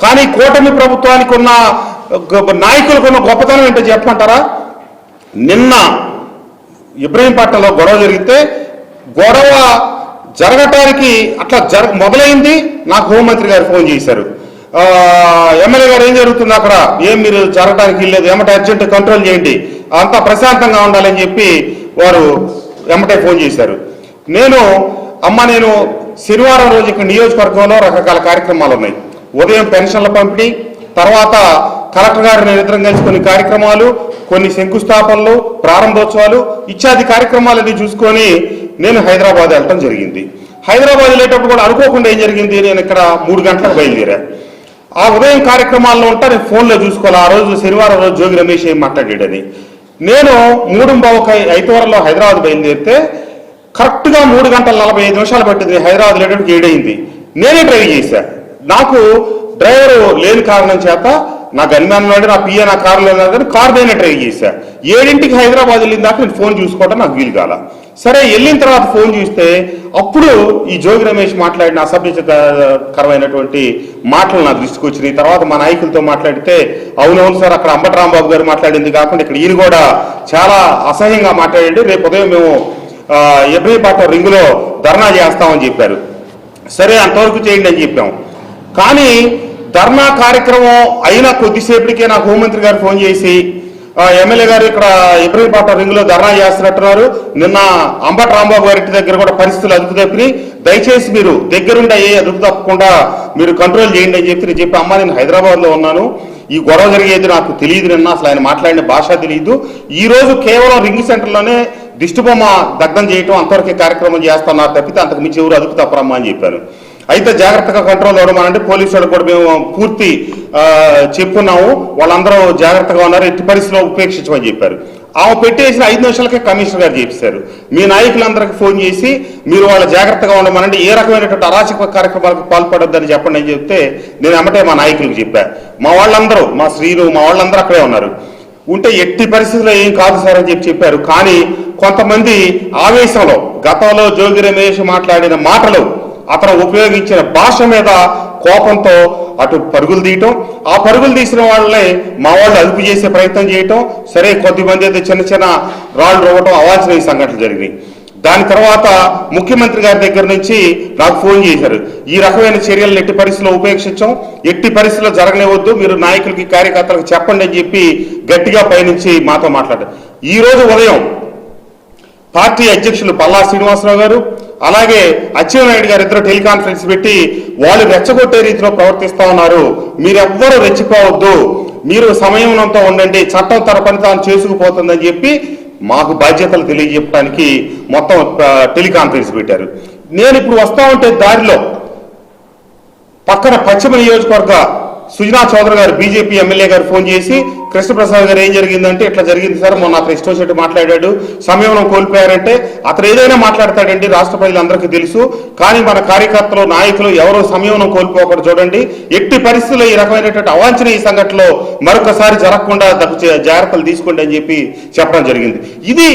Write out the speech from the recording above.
కానీ కూటమి ప్రభుత్వానికి ఉన్న నాయకులకు ఉన్న గొప్పతనం ఏంటో చెప్పమంటారా? నిన్న ఇబ్రహీంపట్నంలో గొడవ జరిగితే గొడవ జరగటానికి అట్లా మొదలైంది. నాకు హోంమంత్రి గారు ఫోన్ చేశారు, ఎమ్మెల్యే గారు ఏం జరుగుతుంది అక్కడ, ఏం మీరు జరగడానికి లేదు, ఏమంటే అర్జెంట్ కంట్రోల్ చేయండి, అంతా ప్రశాంతంగా ఉండాలని చెప్పి వారు ఎమ్మటే ఫోన్ చేశారు. నేను శనివారం రోజు ఇక్కడ నియోజకవర్గంలో రకరకాల కార్యక్రమాలు ఉన్నాయి. ఉదయం పెన్షన్ల పంపిణీ, తర్వాత కలెక్టర్ గారు నేను ఇద్దరం కలిసి కొన్ని కార్యక్రమాలు, కొన్ని శంకుస్థాపనలు, ప్రారంభోత్సవాలు ఇత్యాది కార్యక్రమాలని చూసుకొని నేను హైదరాబాద్ వెళ్ళటం జరిగింది. హైదరాబాద్ వెళ్ళేటప్పుడు కూడా అనుకోకుండా ఏం జరిగింది, నేను ఇక్కడ 3 గంటలకు బయలుదేరా. ఆ ఉదయం కార్యక్రమాల్లో ఉంటా నేను ఫోన్లో చూసుకోవాలి. ఆ రోజు శనివారం రోజు జోగి రమేష్ ఏం మాట్లాడాడని. నేను 3:35 హైదరాబాద్ బయలుదేరితే కరెక్ట్గా 3 గంటల 45 నిమిషాలు పట్టింది. హైదరాబాద్ వెళ్ళేటప్పుడు 7 అయింది. నేనే డ్రైవ్ చేశా. నాకు డ్రైవరు లేని కారణం చేత నా గన్మ్యాన్ ఉన్నాడు, నా పిఏ నా కారులో ఉన్నాడు, కానీ కారు నేనే డ్రైవ్ చేశా. 7ంటికి హైదరాబాద్ వెళ్ళిన దాకా నేను ఫోన్ చూసుకోవడం నాకు వీలు కాల. సరే వెళ్ళిన తర్వాత ఫోన్ చూస్తే అప్పుడు ఈ జోగి రమేష్ మాట్లాడిన అసభ్యకరమైనటువంటి మాటలు నా దృష్టికి వచ్చినాయి. తర్వాత మా నాయకులతో మాట్లాడితే అవునవును సార్, అక్కడ అంబటి రాంబాబు గారు మాట్లాడింది కాకుండా ఇక్కడ ఈయన కూడా చాలా అసహ్యంగా మాట్లాడండి, రేపు ఉదయం మేము ఇబ్రహీంపట్నం రింగులో ధర్నా చేస్తామని చెప్పారు. సరే అంతవరకు చేయండి అని చెప్పాం. కానీ ధర్నా కార్యక్రమం అయిన కొద్దిసేపటికే నాకు హోంమంత్రి గారు ఫోన్ చేసి ఎమ్మెల్యే గారు ఇక్కడ ఇబ్రహీంపట్నం రింగులో ధర్నా చేస్తున్నట్టున్నారు, నిన్న అంబటి రాంబాబు గారి ఇంటి దగ్గర కూడా పరిస్థితులు అదుపు తప్పి, దయచేసి మీరు దగ్గరుండి అదుపు తప్పకుండా మీరు కంట్రోల్ చేయండి అని చెప్పి నేను హైదరాబాద్లో ఉన్నాను, ఈ గొడవ జరిగేది నాకు తెలియదు, నిన్న అసలు ఆయన మాట్లాడిన భాష తెలియదు, ఈ రోజు కేవలం రింగ్ సెంటర్లోనే దిష్టిబొమ్మ దగ్ధం చేయటం అంతవరకే కార్యక్రమం చేస్తున్నారు తప్పితే అంతకు మించి ఎవరు అదుపు తప్పరమ్మా అని చెప్పాను. అయితే జాగ్రత్తగా కంట్రోల్ అవ్వడమనంటే పోలీసు వాళ్ళు కూడా మేము పూర్తి చెప్పున్నాము, వాళ్ళందరూ జాగ్రత్తగా ఉన్నారు, ఎట్టి పరిస్థితిలో ఉపేక్షించమని చెప్పారు. ఆమె పెట్టేసిన 5 నిమిషాలకే కమిషనర్ గారు చెప్పారు, మీ నాయకులందరికీ ఫోన్ చేసి మీరు వాళ్ళ జాగ్రత్తగా ఉండమనంటే ఏ రకమైనటువంటి అరాచక కార్యక్రమాలకు పాల్పడొద్దని చెప్పండి అని చెప్తే నేను ఎమ్మటే మా నాయకులకు చెప్పాను. మా వాళ్ళందరూ, మా స్త్రీలు, మా వాళ్ళందరూ అక్కడే ఉన్నారు. ఉంటే ఎట్టి పరిస్థితుల్లో ఏం కాదు సార్ అని చెప్పారు. కానీ కొంతమంది ఆవేశంలో గతంలో జోగి రమేష్ మాట్లాడిన మాటలు, అతను ఉపయోగించిన భాష మీద కోపంతో అటు పరుగులు తీయటం, ఆ పరుగులు తీసిన వాళ్ళని మా వాళ్ళు అదుపు చేసే ప్రయత్నం చేయటం, సరే కొద్దిమంది అయితే చిన్న చిన్న రాళ్ళు రోవటం, అవాంఛనీయ సంఘటనలు జరిగినాయి. దాని తర్వాత ముఖ్యమంత్రి గారి దగ్గర నుంచి నాకు ఫోన్ చేశారు, ఈ రకమైన చర్యలను ఎట్టి పరిస్థితుల్లో ఉపేక్షించాం, ఎట్టి పరిస్థితుల్లో జరగలేవద్దు, మీరు నాయకులకి కార్యకర్తలకు చెప్పండి అని చెప్పి గట్టిగా పైనుంచి మాతో మాట్లాడారు. ఈ రోజు ఉదయం పార్టీ అధ్యక్షులు పల్లా శ్రీనివాసరావు గారు అలాగే అచ్చెన్నాయుడు గారు ఇద్దరు టెలికాన్ఫరెన్స్ పెట్టి వాళ్ళు రెచ్చగొట్టే రీతిలో ప్రవర్తిస్తా ఉన్నారు, మీరెవ్వరూ రెచ్చిపోవద్దు, మీరు సంయమనంతో ఉండండి, చట్టం తన పని తాను చేసుకుపోతుందని చెప్పి మాకు బాధ్యతలు తెలియజెప్పడానికి మొత్తం టెలికాన్ఫరెన్స్ పెట్టారు. నేను ఇప్పుడు వస్తా ఉంటే దారిలో పక్కన పశ్చిమ నియోజకవర్గ సుజనా చౌదరి గారు బీజేపీ ఎమ్మెల్యే గారు ఫోన్ చేసి, కృష్ణప్రసాద్ గారు ఏం జరిగిందంటే ఇట్లా జరిగింది సార్, మొన్న అతను ఇష్టం చెట్టు మాట్లాడాడు, సమయంలో కోల్పోయారంటే అతను ఏదైనా మాట్లాడతాడండి, రాష్ట్ర ప్రజలందరికీ తెలుసు, కానీ మన కార్యకర్తలు నాయకులు ఎవరో సమయంలో కోల్పోకూడదు చూడండి, ఎట్టి పరిస్థితుల్లో ఈ రకమైనటువంటి అవాంఛనీయ సంఘటనలో మరొకసారి జరగకుండా జాగ్రత్తలు తీసుకోండి అని చెప్పి చెప్పడం జరిగింది. ఇది